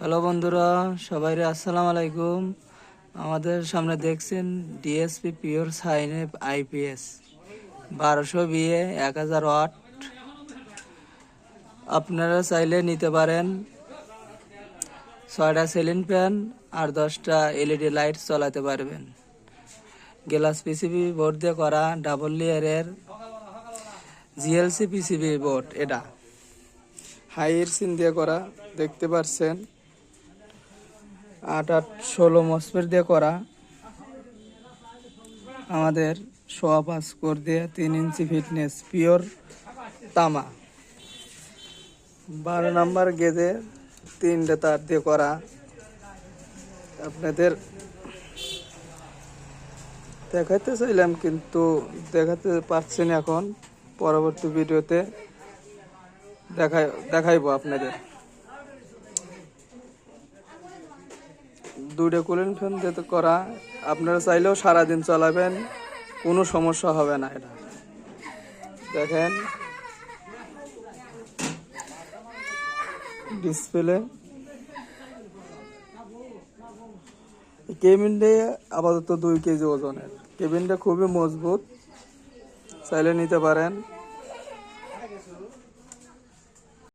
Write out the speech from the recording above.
Hello বন্ধুরা, সবাইরে আসসালামু আলাইকুম। আমাদের সামনে দেখছেন DSP pure sine IPS 1200 VA 1000 watt. আপনারা চাইলে নিতে পারেন 6টা সিলিং ফ্যান আর 10টা এলইডি লাইট চালাতে পারবেন। গ্লাস পিসিবি বোর্ড দিয়ে করা ডাবল লেয়ারের জিএলসি পিসিবি বোর্ড। এটা হাইয়ের সিন দিয়ে করা, দেখতে পাচ্ছেন 8-8-16 মসফেট দিয়ে করা। আমাদের 5.5 কোর দিয়ে 3 ইঞ্চি ফিটনেস পিওর তামা। 12 নাম্বার গেজে 3টে তার দিয়ে করা। আপনাদের দেখাতে চাইলাম কিন্তু দেখাতে পারছি না, এখন পরবর্তী ভিডিওতে দেখাইবো আপনাদের। 2টে কুলিং ফ্যান দিয়ে করা। আপনারা চাইলেও সারাদিন চালাবেন, কোনো সমস্যা হবে না। এটা দেখেন ডিসপ্লে। কেবিনটা আপাতত 2 কেজি ওজনের। কেবিনটা খুবই মজবুত, চাইলে নিতে পারেন।